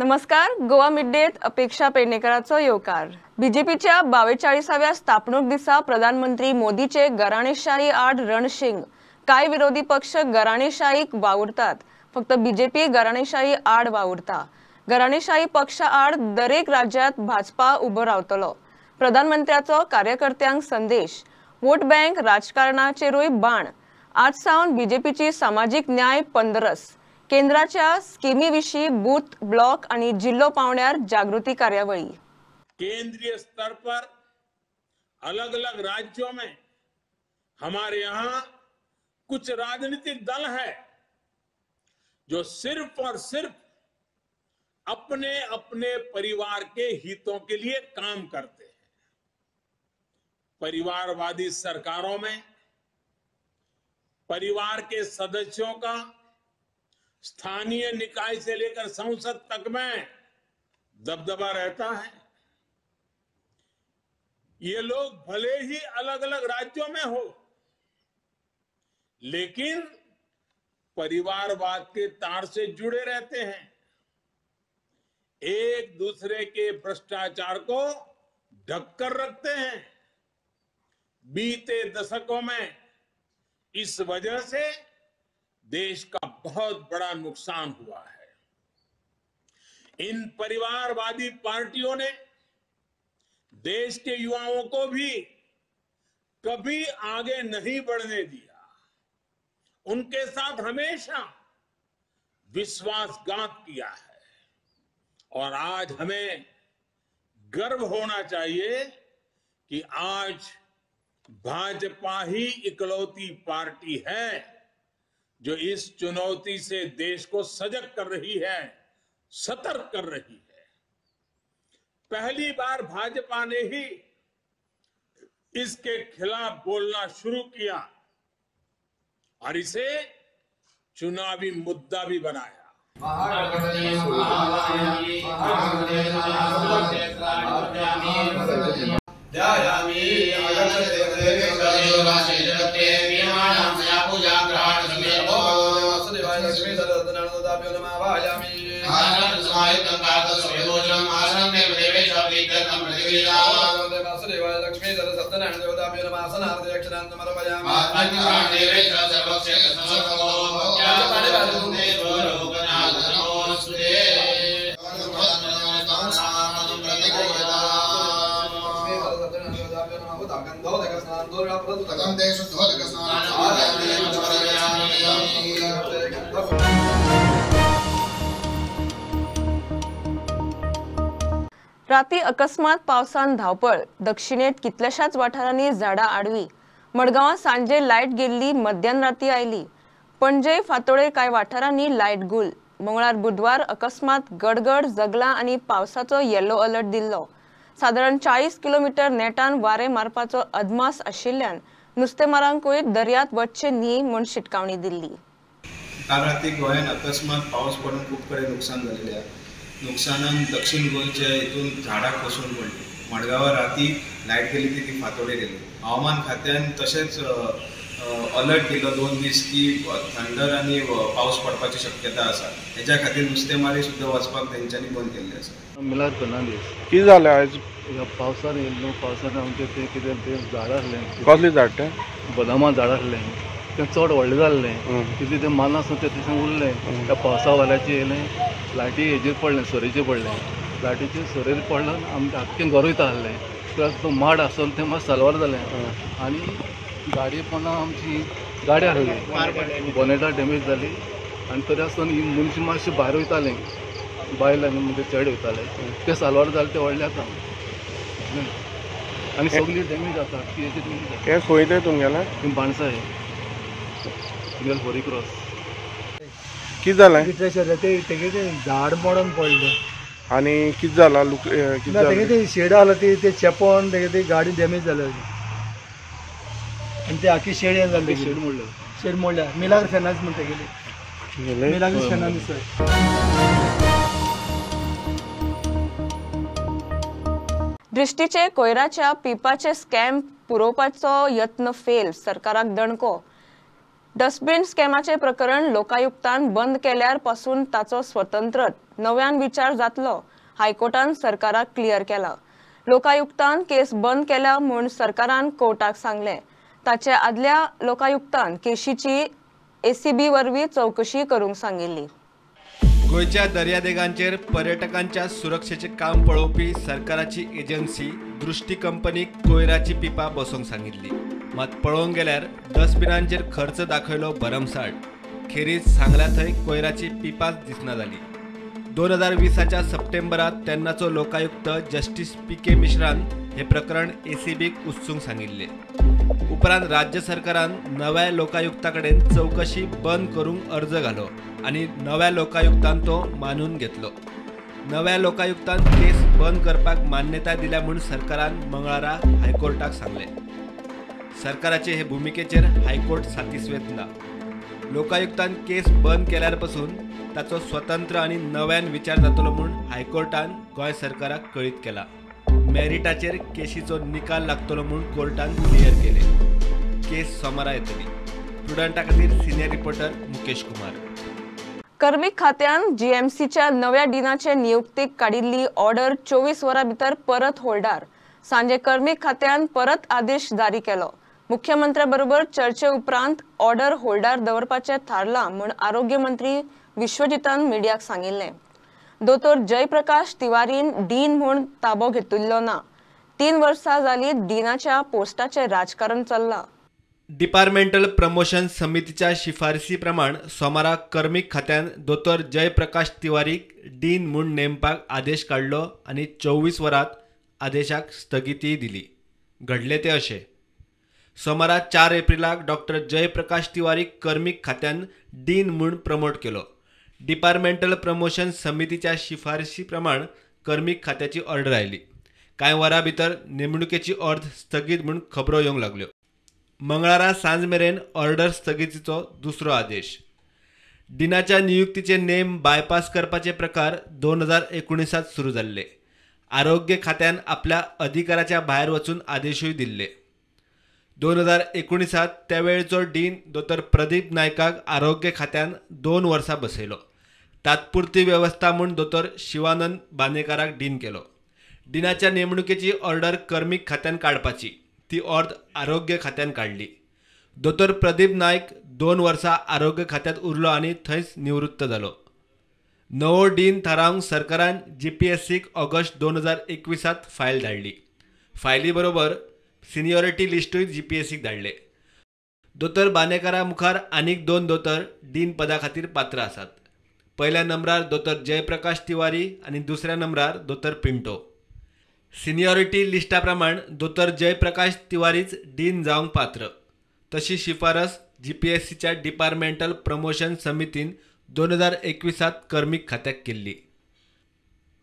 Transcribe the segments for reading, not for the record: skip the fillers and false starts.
नमस्कार. गोवा मिडडेत अपेक्षा पेडणेकरांचो येवकार. बीजेपीच्या 42व्या स्थापणूक दिसा प्रधानमंत्री मोदीचे घराणेशाही आड रणशिंग. काय विरोधी पक्ष घराणेशाहीक वावुरतात, फक्त बीजेपी घराणेशाही आड वावुरता. घराणेशाही पक्ष आड दरेक राज्यात भाजपा उबो रावतलो. प्रधानमंत्र्याचो कार्यकर्त्यांक संदेश. वोट बँक राजकारणाचेरूय बाण. आज सावन बीजेपीची सामाजिक न्याय पंधरस. केंद्राच्या स्कीमी विशीं बूथ, ब्लॉक आणि जिल्लो पावण्यार जागृति कार्यावळी. केंद्रीय स्तर पर अलग अलग राज्यों में हमारे यहाँ कुछ राजनीतिक दल है जो सिर्फ और सिर्फ अपने अपने परिवार के हितों के लिए काम करते हैं। परिवारवादी सरकारों में परिवार के सदस्यों का स्थानीय निकाय से लेकर संसद तक में दबदबा रहता है। ये लोग भले ही अलग अलग राज्यों में हो, लेकिन परिवारवाद के तार से जुड़े रहते हैं। एक दूसरे के भ्रष्टाचार को ढककर रखते हैं। बीते दशकों में इस वजह से देश का बहुत बड़ा नुकसान हुआ है। इन परिवारवादी पार्टियों ने देश के युवाओं को भी कभी आगे नहीं बढ़ने दिया। उनके साथ हमेशा विश्वासघात किया है। और आज हमें गर्व होना चाहिए कि आज भाजपा ही इकलौती पार्टी है जो इस चुनौती से देश को सजग कर रही है, सतर्क कर रही है। पहली बार भाजपा ने ही इसके खिलाफ बोलना शुरू किया और इसे चुनावी मुद्दा भी बनाया। राती अकस्मात पावसान धावपळ. दक्षिणेत कितल्याशाच वाठारांनी झाडां आडवी. मडगांवां सांजे लायट गेल्ली, मध्यराती आयली. पणजे फातोडे काय वाठारांनी लायट गुल. मंगळार बुधवार अकस्मात गडगड, जगलां आणि पावसाचो येलो अलर्ट दिल्लो. सादारण 40 किलोमीटर नेटान वारे मारपाचो अदमास आशिल्ल्यान नुस्तेमारांकूय दर्यांत वचचे न्ही म्हूण शिटकावणी दिल्ली. काल राती गोंयांत अकस्मात पावस पडून खूब कडेन नुकसान जाल्लें. नुकसानान दक्षिण गोंयच्या हितून झाडां कोसळून पडली. मडगांवां राती लायट गेली ती फातोडे गेली. हवामान खात्यान तशेंच अलर्ट दिलो 2 दीस की थंडर आनी पावस पडपाची शक्यता आसा. हेच्या खातीर नुस्तेमारी सुद्दां वचपाक तेंच्यांनी बंद केल्लें आसा. मिलाद फर्नांडीस कितें जालें आयज? पावसान येयल्लो. पावसान आमचें तें कितें तें झाड आसलें. कसलें झाड तें? बदामा झाड आसलें. तें चड व्हडलें जाल्लें. कितें तें मान आसून तें तशें उरलें. त्या पावसा वाल्याचें येयलें. लायटी हेजेर पडलें, सोरेचेर पडलें. लायटीचेर सोरेर पडलें आमचें आख्खें घर वयता आसलें. प्लस तो माड आसून तें मातशें सालवार जालें. आनी गाडी पोंदा आमची गाडी आसली, बोनेटा डॅमेज जाली. आनी तरी आसतना ही मनशां मातशें भायर वयतालीं, बायल आनी म्हणजे चड वयताले. ते सालवार जाले ते व्हडले आसा आनी सगळी डॅमेज आसा. हें खंय तें तुमगेलें? बाणसाय तुमगेलें फोरी क्रॉस. कितें जालें? तेगे झाड मोडून पडलें. आनी कितें जालां? कितें जालें? ते शेड आसलो ते चेपोन तेगे गाडी डॅमेज जाल्या आनी ते आख्खी शेड हें जाल्ली. शेड मोडल्या. मिलाग्र फायनान्स म्हणटा गेली. मिलाग्र फायनान्स. दृष्टीचे कोयराच्या पिपाचे स्कॅम पुरोवपाचो यत्न फेल. सरकाराक दणको. डस्टबिन स्कॅमाचे प्रकरण लोकायुक्तान बंद केल्यार पासून ताचो स्वतंत्र नव्यान विचार जातलो हायकोर्टान सरकाराक क्लियर केला. लोकायुक्तान केस बंद केल्या म्हूण सरकारान कोर्टाक सांगले. ताचे आदल्या लोकायुक्तान केशीची ACB वरवीं चौकशी करूंक सांगिल्ली. गोयच्या दर्यादेगांचेर पर्यटकांच्या सुरक्षेचे काम पळोवपी सरकाराची एजन्सी दृष्टी कंपनीक कोयराची पिपा बसोवंक सांगिल्ली. मात पळोवंक गेल्यार डस्टबिनांचेर खर्च दाखयलो भरमसाट. खेरीज सांगल्या थंय कोयराची पिपाच दिसना जाली. 2020च्या सप्टेंबरात तेन्नाचो लोकायुक्त जस्टिस PK मिश्रान हे प्रकरण ACBक उच्चूंक सांगिल्ले. उपरांत राज्य सरकारान नव्या लोकायुक्ता कडेन चौकशी बंद करूंक अर्ज घालो आनी नव्या लोकायुक्तान तो मानून घेतलो. नव्या लोकायुक्तान केस बंद करपाक मान्यताय दिल्या म्हूण सरकारान मंगळारा हायकोर्टाक सांगले. सरकाराचे हे भुमिकेचेर हायकोर्ट सातिस्वेत ना. लोकायुक्तान केस बंद केल्यार पासून ताचो स्वतंत्र आनी नव्यान विचार जातलो म्हूण हायकोर्टान गोंय सरकाराक कळीत केला. मेरिटाचेर केशीचो निकाल लागतलो म्हूण कोर्टान क्लियर केले. केस सोमारा येतली. प्रुडंटा खातीर सिनियर रिपोर्टर मुकेश कुमार. कर्मिक खात्यान GMCच्या नव्या डिनाचे नियुक्तीक काडिल्ली ऑर्डर 24 वरां भितर परत होल्डार. सांजे कर्मिक खात्यान परत आदेश जारी केलो. मुख्यमंत्र्या बरोबर चर्चे उपरांत ऑर्डर होल्डार दवरपाचें थारलां म्हूण आरोग्य मंत्री विश्वजितान मिडियाक सांगिल्लें. दोतोर जयप्रकाश तिवारीन डीन म्हूण ताबो घेतिल्लो ना. 3 वर्सां जालीं डीनाच्या पोस्टाचें राजकारण चल्लां. डिपार्टमेंटल प्रमोशन समितीच्या शिफारसी प्रमाण सोमारा कर्मिक खात्यान दोतोर जयप्रकाश तिवारीक डीन म्हूण नेमपाक आदेश काडलो आनी 24 वरांत आदेशाक स्थगिती दिली. घडले ते अशें. सोमारा 4 एप्रिलाक डॉक्टर जयप्रकाश तिवारीक कर्मिक खात्यान डीन म्हूण प्रमोट केलो. डिपार्टमेंटल प्रमोशन समितीच्या शिफारसी प्रमाण कर्मिक खात्याची ऑर्डर आयली. कांय वरां भितर नेमणुकेची अर्ज स्थगीत म्हूण खबरो येवंक लागल्यो. मंगळारा सांज मेरेन ऑर्डर स्थगितीचो दुसरो आदेश. डिनाच्या नियुक्तीचे नेम बायपास करपाचे प्रकार 2019त सुरू जाल्ले. आरोग्य खात्यान आपल्या अधिकाराच्या भायर वचून आदेशूय दिल्ले. 2019त त्या वेळचो डीन दोतोर प्रदीप नायकाक आरोग्य खात्यान 2 वर्सां बसयलो. तात्पुरती वेवस्था म्हूण दोतोर शिवानंद बानेकाराक डीन केलो. डिनाच्या नेमणुकेची ऑर्डर कर्मिक खात्यान काडपाची ती ऑर्ड आरोग्य खात्यान काडली. दोतोर प्रदीप नायक 2 वर्सां आरोग्य खात्यांत उरलो आनी थंयच निवृत्त जालो. नवो डीन थारावंक सरकारान GPSCक ऑगस्ट 2021त फायल धाडली. फायली बरोबर सिनियरिटी लिस्टूय GPSCक धाडले. दोतोर बानेकारा मुखार आनीक 2 दोतोर डीन पदा खातीर पात्र आसात. पयल्या नंबरार दोतोर जयप्रकाश तिवारी आनी दुसऱ्या नंबरार दोतोर पिंटो. सिनियरिटी लिस्टा प्रमाण दोतोर जयप्रकाश तिवारीच डीन जावंक पात्र. तशी शिफारस GPSCच्या डिपार्टमेंटल प्रमोशन समितीन 2021त कर्मिक खात्याक केल्ली.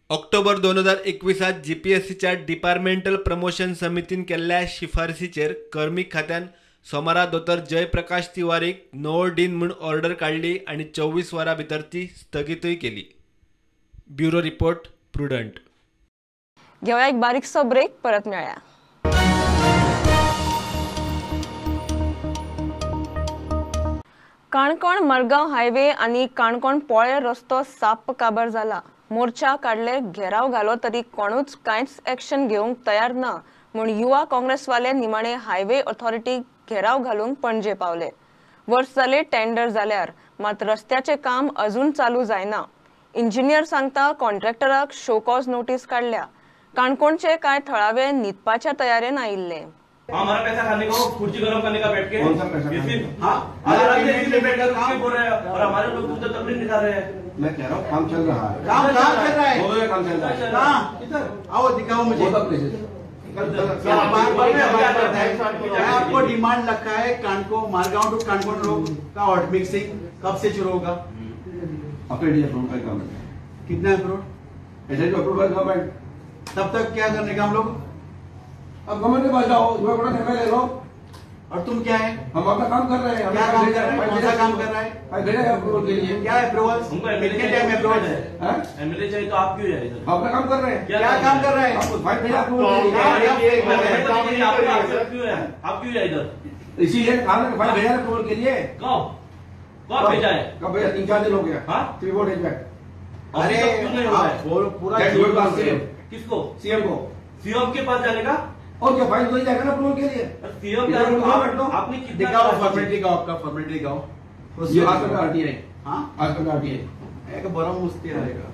ऑक्टोबर 2021त GPSCच्या डिपार्टमेंटल प्रमोशन समितीन केल्ल्या शिफारसीचेर कर्मिक खात्यान सोमारा दोतोर जयप्रकाश तिवारीक नवो डीन म्हूण ऑर्डर काडली आनी 24 वरां भितर ती स्थगितूय केली. Bureau report prudent. घेऊया एक बारीकसो ब्रेक, परत मेळया. काणकोण मडगांव हायवे आनी काणकोण पोळे रस्तो साप काबार जाला. मोर्चा काडले, घेराव घालो तरी कोणूच कांयच एक्शन घेवंक तयार ना म्हूण युवा काँग्रेसवाले निमाणे हायवे ऑथॉरिटीक घेराव घालून पणजे पावले. वर्स जाले टेंडर जाल्यार मात रस्त्याचे काम अजून चालू जायना. इंजिनियर सांगता कॉन्ट्रॅक्टराक शो कॉज नोटीस काडल्या. काणकोणचे काय थळावे न्हिदपाच्या तयारेन आयिल्ले. हमारा पैसा खाने का, कुर्सी गरम करने का बैठ के। कौन सा पैसा? काम बोल रहे हैं और हमारे लोग दूसरे तकलीफ दिखा रहे हैं। मैं कह रहा हूँ काम चल रहा है। काम चल रहा है। काम चल रहा है। कहाँ? इधर आओ, दिखाओ मुझे। आपको डिमांड रखा है कानकोण मारगांव टू कानकोण रोड का हॉट मिक्सिंग कब से शुरू होगा? ऑलरेडी अप्रूव का काम है। कितना अप्रूव? ऐसे जो अप्रूव है गवर्नमेंट। तब तक क्या करने का हम लोग? अब गवर्नमेंट के पास जाओ, जो अपना निर्णय ले लो। और तुम क्या है? हम अपना काम कर रहे हैं। क्या काम कर रहे हैं? कौन सा काम कर रहा है? अप्रूवल के लिए क्या अप्रूवल? हमको एमएलए टाइम अप्रूवल है। एमएलए चाहिए तो आप क्यों है इधर? हम अपना काम कर रहे हैं। क्या काम कर रहे हैं? आपको फाइल भेजा अप्रूवल क्यों है? आप क्यों है इधर? इसीलिए कानून फाइल भेजा अप्रूवल के लिए। कब भेजा है? कब भेजा? 3-4 दिन हो गया। हाँ? 3-4 days back। अरे क्यों नहीं हो रहा है? आप पूरा That's चीज good बात से- है। किसको? सीएम को सीएम के पास जाने का? और क्या फाइल वही जाएगा ना अप्रूवल के लिए सीएम इधर उनको आप- बैठ लो। आपने कितना दिखाओ करा? फॉर्मेलिटी का आपका फॉर्मेलिटी का ये आज तक आरटीआई हाँ आज तक आरटीआई एक बरं मस्ती आलेगा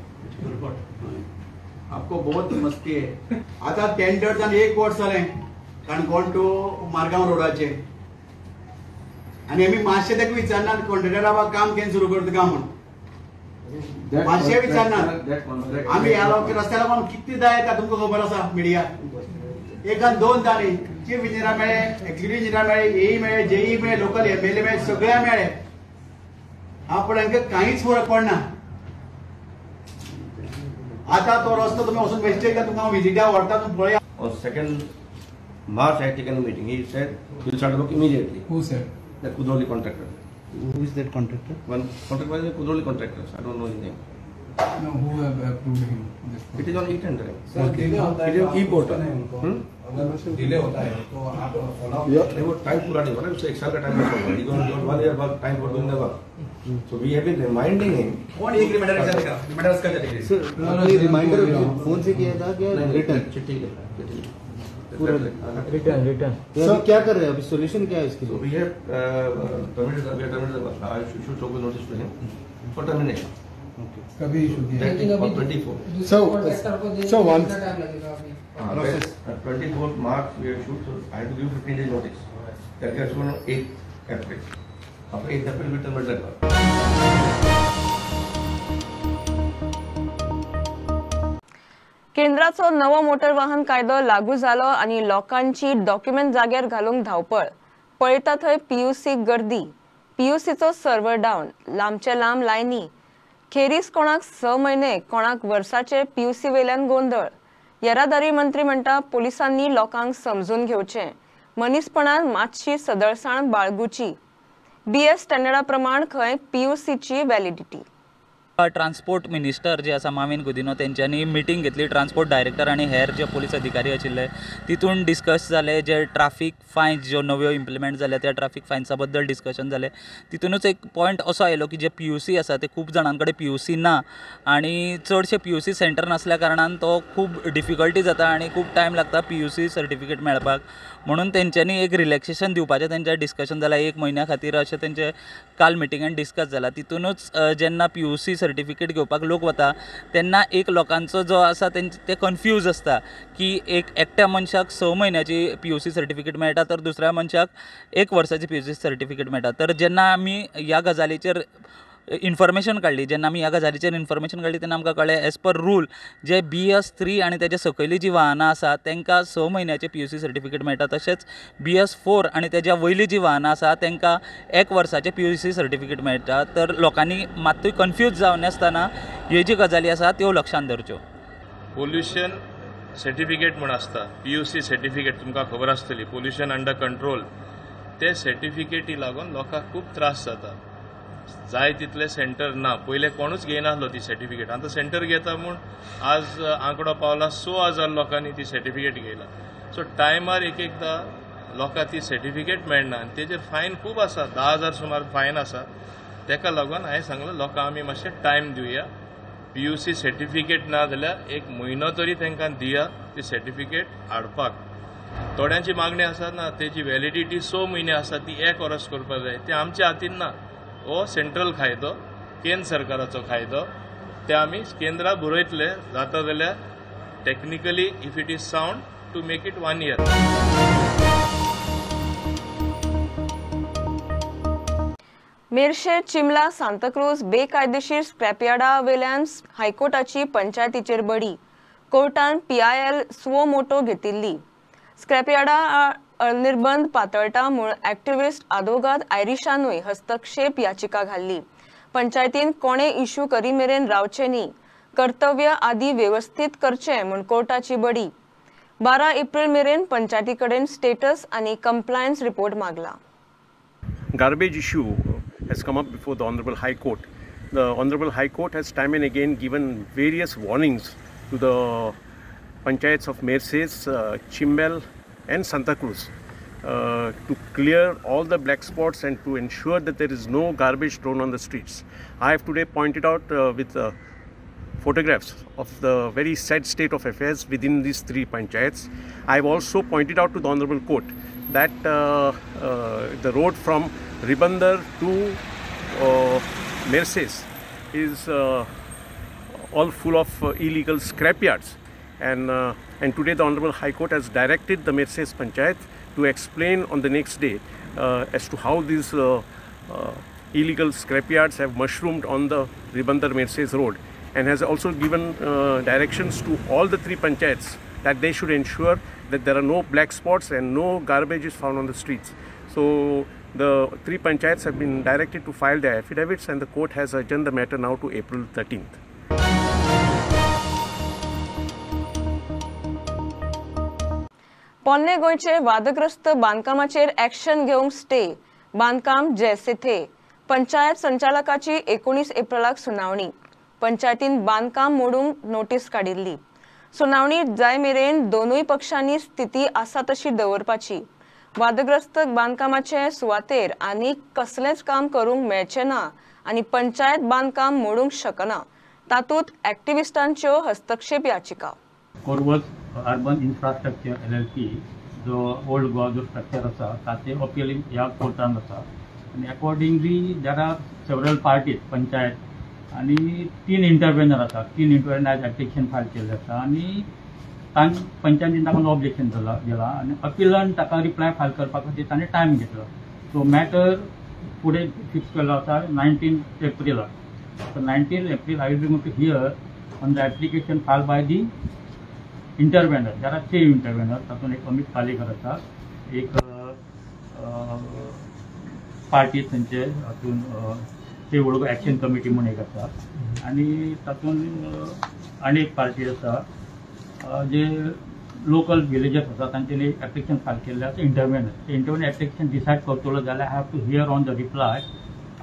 आपको बहुत मस्ती आहे आता टेंडर आणि 1 वर्ष झाले काणकोण टू मारगांव रोडाचे आणि आम्ही मातशें ताका विचारणार कॉन्ट्रॅक्टरा काम केन्ना सुरू करता का म्हणून मातशें विचारणार आम्ही ह्या लोक रस्त्याला लागून किती जाय येता तुमकां खबर आसा मिडिया एकान 2 जाली चीफ इंजिनियर मेळे एक्झिक्युटिव्ह इंजिनियर मेळे एई मेळे जेई मेळे लोकल एमएलए मेळे सगळ्या मेळे आपण हांकां काहीच फरक पडना आता तो रस्तो तुम्ही वचून बेश्टे का तुमकां विजिटा व्हरता तुम्ही पळया On 2nd March, I taken a meeting. He said he'll start work immediately. Who said? The Kudroli contractor. Who is that contractor? One contractor was the Kudroli contractors. I don't know his name. No, who have approved him? It is on e-tendering. Okay. It is e-portal. Delay होता है तो आप follow up They were time पूरा नहीं हुआ ना, उससे 1 साल का टाइम बचा हुआ है. He got 1 year work time for doing the work. So we have been reminding him. कौन एक रिमाइंडर करेगा रिमाइंडर का चलेगा सर रिमाइंडर फोन से किया था क्या रिटर्न चिट्ठी चिट्ठी रिटर्न तो अभी क्या कर रहे हैं अभी सॉल्यूशन क्या है इसके So we have terminated the work. I should show notice to him for termination. कभी इशू किया On 24. So once 24th March we have shoot, so I have to give 15 days notice. That gets on 8th April. After 8th April we terminate that work. केंद्राचो नवो motor वाहन कायदो लागू जालो आणि लोकांची document जाग्यार घालूंक धावपळ पळयता थंय पीयूसी गर्दी पीयूसीचो सर्व्हर डावन लांबचे लांब लायनी खेरीज कोणाक 6 म्हयने कोणाक वर्साचे पीयूसी वेल्यान गोंधळ येरादारी मंत्री म्हणटा पोलिसांनी लोकांक समजून घेवचें मनीसपणान मातशी सदळसाण बाळगुची बीएस स्टँडर्डा प्रमाण खंय पीयूसीची व्हॅलिडिटी ट्रान्सपोर्ट मिनिस्टर जे आसा माविन गुदिनो तेंच्यांनी मिटींग घेतली ट्रान्सपोर्ट डायरेक्टर आनी हेर जे पुलीस अधिकारी आशिल्ले तितून डिस्कस जाले जे ट्राफीक फायन्स ज्यो नव्यो इम्प्लिमेंट जाल्या त्या ट्राफीक फायन्सा बद्दल डिस्कशन जालें तितूनच एक पॉयंट असो आयलो की जे पीयूसी आसा ते खूब जाणां कडेन पीयूसी ना आनी चडशे पीयूसी सेंटर नासल्या कारणान तो खूब डिफिकल्टी जाता आनी खूब टायम लागता पीयूसी सर्टिफिकेट मेळपाक म्हणून तेंच्यांनी एक रिलॅक्सेशन दिवपाचें तेंचें डिस्कशन जालां 1 म्हयन्या खातीर अशें तेंचें काल मिटिंगान डिस्कस जालां तितूनच जेन्ना पीयूसी सर्टिफिकेट घेवपाक लोक वता तेन्ना एक लोकांचो जो आसा ते कन्फ्यूज आसता की एकट्या मनशाक 6 म्हयन्याची पीयूसी सर्टिफिकेट मेळटा तर दुसऱ्या मनशाक 1 वर्साची पीयूसी सर्टिफिकेट मेळटा तर जेन्ना आमी ह्या गजालीचेर इन्फॉर्मेशन काढली जेन्ना आमी ह्या गजालीचेर इन्फॉर्मेशन काढली तेन्ना आमकां कळ्ळें एज पर रूल जे BS3 आनी तेजे सकयली जी वाहनां आसा तांकां 6 म्हयन्याचे पीयूसी सर्टिफिकेट मेळटा तशेंच BS4 आनी तेज्या वयली जी वाहनां आसा तांकां 1 वर्साचे पीयूसी सर्टिफिकेट मेळटा तर लोकांनी मात्तूय कन्फ्यूज जावन नासतना ह्यो जी गजाली आसा त्यो लक्षांत धरच्यो पोल्युशन सर्टिफिकेट म्हण आसता पीयूसी सर्टिफिकेट तुमकां खबर आसतली पोल्युशन अंडर कंट्रोल ते सर्टिफिकेटी लागून लोकांक खूब त्रास जाता जाय तितले सेंटर ना पयले कोणूच घेयनासलो ती सर्टिफिकेट आतां सेंटर घेता म्हूण आज आंकडो पावला 6,000 लोकांनी ती सर्टिफिकेट घेयला सो टायमार एकदां लोकांक ती सर्टिफिकेट मेळना आनी तेजेर फायन खूब आसा 10,000 सुमार फायन आसा तेका लागून हांवें सांगलें लोकांक आमी मातशें टायम दिवया पीयूसी सर्टिफिकेट ना जाल्यार 1 म्हयनो तरी तांकां दिया ती सर्टिफिकेट हाडपाक थोड्यांची मागणी आसा ना तेजी व्हॅलिडिटी 6 म्हयने आसा ती 1 वर्स करपाक जाय ते आमच्या हातीन ना हो सेंट्रल कायदो केंद्र सरकाराचो कायदो ते आमी केंद्रा बरयतले जाता जाल्यार technically if it is sound to make it 1 year. मेर्शे चिमला सांताक्रूज बेकायदेशीर स्क्रॅपयार्डा वेल्यान हायकोर्टाची पंचायतीचेर बडी कोर्टान PIL सुओ मोटो घेतिल्ली स्क्रॅपयार्डा अनिर्बंध पातळटा म्हूण एक्टिव्हिस्ट आदोगाद आयरिशानूय हस्तक्षेप याचिका घाल्ली पंचायतीन कोणे इश्यू करी मेरेन रावचे न्ही कर्तव्य आदी व्यवस्थित करचें म्हूण कोर्टाची बडी 12 एप्रिल मेरेन पंचायती कडेन स्टेटस आनी कंप्लायन्स रिपोर्ट मागला Garbage issue has come up before the Honorable High Court. The Honorable High Court has time and again given various warnings to the panchayats of Merces, Chimbel and Santa Cruz to clear all the black spots and to ensure that there is no garbage thrown on the streets. I have today pointed out with photographs of the very sad state of affairs within these 3 panchayats. I have also pointed out to the Honorable Court that the road from Ribandar to Merces is all full of illegal scrapyards, and today the Honorable High Court has directed the Merces Panchayat to explain on the next day as to how these illegal scrapyards have mushroomed on the Ribandar Merces road, and has also given directions to all the 3 panchayats that they should ensure that there are no black spots and no garbage is found on the streets. So the 3 panchayats have been directed to file their affidavits, and the court has adjourned the matter now to April 13th. पोन्ने गोंयचे वादग्रस्त बांदकामाचेर action घेवंक stay बांदकाम जैसे थे पंचायत संचालकाची 19 एप्रिलाक सुनावणी पंचायतीन बांदकाम मोडूंक notice काडिल्ली सुनावणी जाय मेरेन दोनूय पक्षांनी स्थिती आसा तशी दवरपाची वादग्रस्त बांदकामाचे सुवातेर आनी कसलेंच काम करूंक मेळचें ना आनी पंचायत बांदकाम मोडूंक शकना तातूंत एक्टिविस्टांच्यो हस्तक्षेप याचिका कोरवस अर्बन इन्फ्रास्ट्रक्चर LLP जो ओल्ड गोवा जो स्ट्रक्चर आसा ताचे अपील ह्या कोर्टान आसा आनी accordingly there are several parties panchayat आनी 3 इंटरव्हेनर आसा 3 इंटरव्हेनर एप्लिकेशन फायल केल्लें आसा आनी पंचायतीन ताका नो ऑब्जेक्शन दिला आनी अपीलान ताका रिप्लाय फायल करपा खातीर ताणें टायम घेतलो सो मॅटर फुडें फिक्स केल्लो आसा 19 April so 19 April I will be going to hear on the application file by the intervener there are 3 intervener तातूंत एक अमित पालेकर आसा एक पार्टी थंयचे हातून ते वळख एक्शन कमिटी म्हणून एक आसा आनी तातूंत आनी एक पार्टी आसा जे लोकल विलेजर्स आसा तांच्यांनी एप्लिकेशन फायल केल्लें आसा इंटरव्हेनर ते इंटरव्हेनर एप्लिकेशन डिसायड करतलो जाल्यार I have to hear on the reply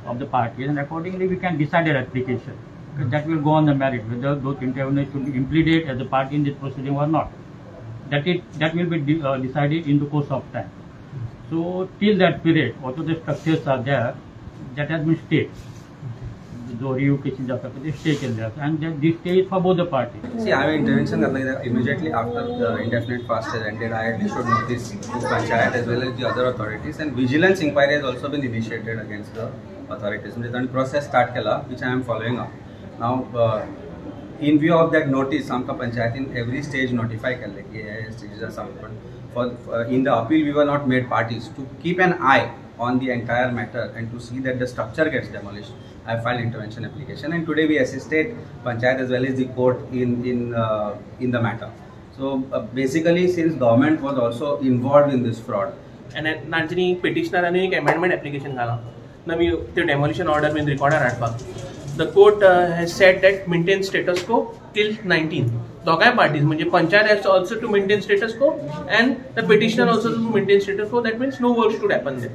of the parties and accordingly we can decide an application that will go on the merit whether those interveners should be implicated as a party in this proceeding or not. That will be decided in the course of time. So till that period, also the structures are there that has been stayed. जो revocation जाता है, stay केले जाता है, and this stay is for both the parties. See, I have intervention करना है immediately after the indefinite fast has ended. I had issued notice to Panchayat as well as the other authorities, and vigilance inquiry has also been initiated against the authorities. म्हणजे त्यांनी process start केला, which I am following up. Now, in view of that notice, आमका panchayat in every stage notify केले कि हे stages are some. But in the appeal, we were not made parties to keep an eye on the entire matter and to see that the structure gets demolished. I filed intervention application, and today we assisted Panchayat as well as the court in the matter. So basically, since government was also involved in this fraud, and नांचनी petitioner आणि एक amendment application घाला. नवी ते demolition order में recorder हाडपाक. The court has said that maintain status quo till 19. दोगांय parties म्हणजे panchayat has also to maintain status quo and the petitioner also to maintain status quo. That means no work should happen there.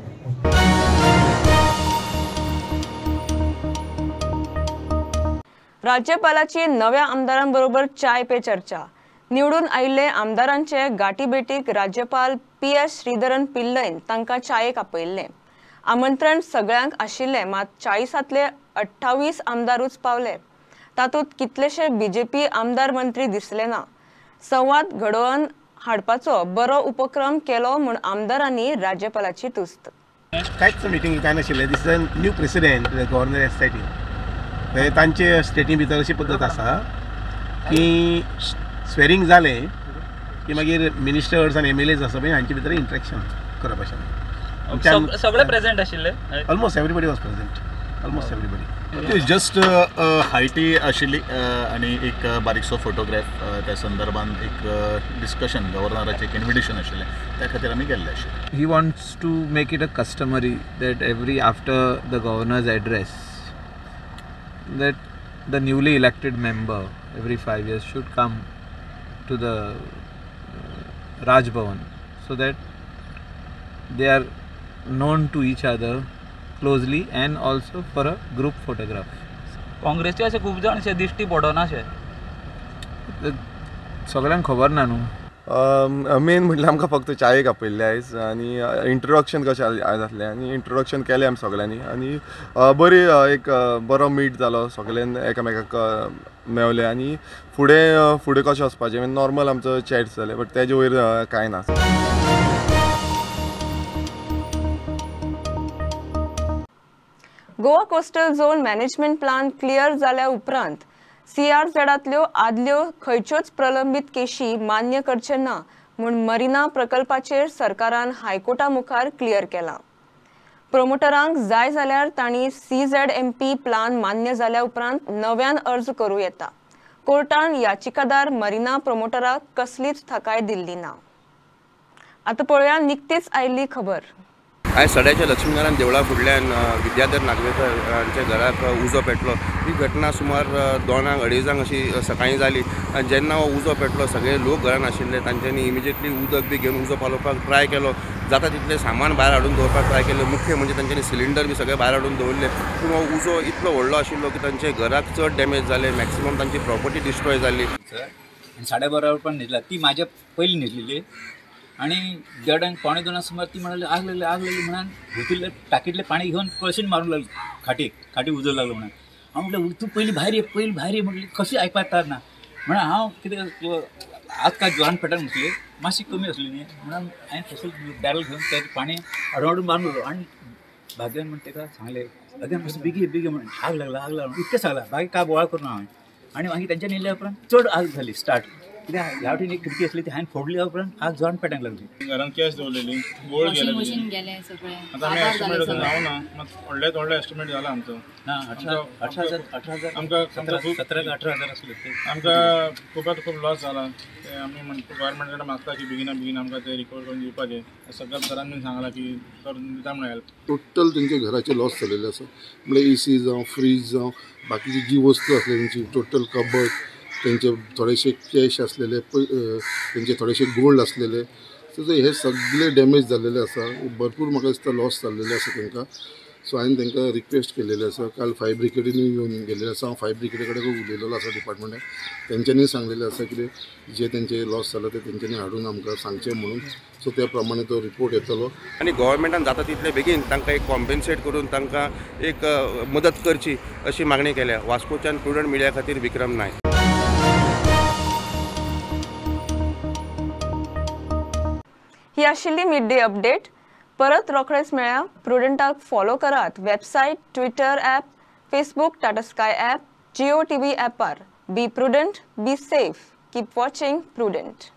राज्यपालाची नव्या आमदारांबरोबर चाय पे चर्चा निवडून आयिल्ले आमदारांचे गाठीभेटीक राज्यपाल PS Sreedharan पिल्लैन तांकां चायेक आपयिल्लें आमंत्रण सगळ्यांक आशिल्लें मात 40तले 28 आमदारूच पावले तातूंत कितलेशे BJP आमदार मंत्री दिसले ना संवाद घडोवन हाडपाचो बरो उपक्रम केलो म्हूण आमदारांनी राज्यपालाची तुस्त कांयच मिटींग काय नाशिल्लें this is a new president governor एस्टेटी तांचे स्टेटी भितर अशी पद्दत आसा की स्वेरींग जालें की मागीर मिनिस्टर्स आनी MLAs आसा पळय हांचे भितर इंटरेक्शन करप अशें सगळे प्रेजेंट आशिल्ले almost everybody was present almost everybody just high tea आशिल्ली आनी एक बारीकसो फोटोग्राफ त्या संदर्भात एक डिस्कशन गव्हर्नराचें एक इन्विटेशन आशिल्लें त्या खातीर आमी गेल्ले आशिल्ले He wants to make it a customary that after the governor's address that the newly elected member every 5 years should come to the Raj Bhavan so that they are known to each other closely and also for a group photograph. काँग्रेसचे असे खूप जण असे दिश्टी पडनाशे सगळ्यांक खबर ना न्हू मेन म्हटल्यार आमकां फक्त चायेक आपयल्ले आयज आनी इंट्रोडक्शन कशें जातलें आनी इंट्रोडक्शन केलें आमी सगळ्यांनी आनी बरी एक बरो मीट जालो सगळ्यांनी एकामेकाक मेवले आनी फुडें कशें वचपाचें नॉर्मल आमचो चॅट्स जाले बट तेजे वयर कांय ना. Goa coastal zone management plan clear जाल्या उपरांत CRZांतल्यो आदल्यो खंयच्योच प्रलंबीत केशी मान्य करचे ना म्हूण मरिना प्रकल्पाचेर सरकारान हायकोर्टा मुखार क्लियर केला. प्रोमोटरांक जाय जाल्यार तांणी CZMP प्लान मान्य जाल्या उपरांत नव्यान अर्ज करूं येता. कोर्टान याचिकादार मरिना प्रोमोटराक कसलीच थाकाय दिल्ली ना. आतां पळोवया निकतीच आयिल्ली खबर. आयज सड्याच्या लक्ष्मीनारायण देवळा फुडल्यान विद्याधर नागवेकर हांच्या घराक उजो पेटलो. ही घटना सुमार 2-2:30 अशी सकाळीं जाली आनी जेन्ना हो उजो पेटलो सगळे लोक घरान आशिल्ले तांच्यांनी इमिजिएटली उदक बी घेवन उजो पालोवपाक ट्राय केलो. जाता तितलें सामान भायर हाडून दवरपाक ट्राय केलें. मुख्य म्हणजे तांच्यांनी सिलिंडर बी सगळे भायर हाडून दवरले. पूण हो उजो इतलो व्हडलो आशिल्लो की तांचे घराक चड डॅमेज जाले. मॅक्सिमम तांची प्रॉपर्टी डिस्ट्रॉय जाली. 12:30 पण न्हिदला. ती म्हाज्या पयलीं न्हिदलेली आणि 1:30 पावणे 2 सुमार ती म्हणाली आग लागली म्हणून भुतीतले टाकीतले पाणी घेऊन कळशीन मारून लागली खाटी उजो लागलो म्हणून. हांव म्हटलं तूं पयलीं भायर ये म्हटली कशी आयकपाक ना म्हणून हांव कितें आज काय जोरान पेटोन म्हटली मातशी कमी असली न्ही म्हणून हांवें तसोच बॅरल घेवन तें पाणी हडून मारून लागलो. आणि भाग्यान म्हण ताका सांगलें भाग्यान मातशें बेगी म्हणून आग लागला इतकें सांगला बाकी काय बोवाळ करूं हांवें. आनी मागीर तेंच्यान येयल्या उपरांत चड आग जाली स्टार्ट. कित्याक ह्या वटेन एक खिडकी आसली ती हांवें फोडल्या उपरांत आग जोरान पेटांक लागली. घरान कॅश दवरलेली गोल्ड गेले सगळे. आतां आमी एस्टिमेट जावना व्हडले एस्टिमेट जाला आमचो. ना 18,000 आमकां 17,000-18,000 आसले ते. आमकां खूब लॉस जाला. ते आमी म्हणटा गव्हर्मेंट कडेन मागता की बेगिना आमकां ते रिकवर करून दिवपाचें. सगळ्या सरान बीन सांगलां की करून दिता म्हणून हेल्प. टोटल तेंचे घराचे लॉस जालेले आसा. म्हणल्यार AC जावं फ्रीज जावं बाकीची जी वस्तू आसली तेंची टोटल कबड तेंचे थोडेशे कॅश आसलेले तेंचे थोडेशे गोल्ड आसलेले सो हे सगळे डॅमेज जाल्लेले आसा. भरपूर म्हाका दिसता लॉस जाल्लेले आसा तेंकां. सो हांवें तांकां रिक्वेस्ट केलेली आसा. काल फायर ब्रिगेडीनूय येवन गेल्ले आसा. हांव फायर ब्रिगेडी कडेन उलयलेलो आसा डिपार्टमेंटान. तेंच्यांनी सांगलेलें आसा कितें जे तेंचे लॉस जाला ते तेंच्यांनी हाडून आमकां सांगचें म्हणून. सो त्या प्रमाणे तो रिपोर्ट येतलो. आनी गव्हर्मेंटान जाता तितले बेगीन तांकां एक कॉम्पेन्सेट करून तांकां एक मदत करची अशी मागणी केल्या. वास्कोच्यान प्रुडंट मिडिया खातीर विक्रम नायक. ही आशिल्ली मिड डे अपडेट. परत रोखडेच मेळ्या. प्रुडंटाक फॉलो करात. Website, Twitter app, Facebook, Tata Sky app, Jio TV ॲपार. Be prudent, be safe. Keep watching prudent.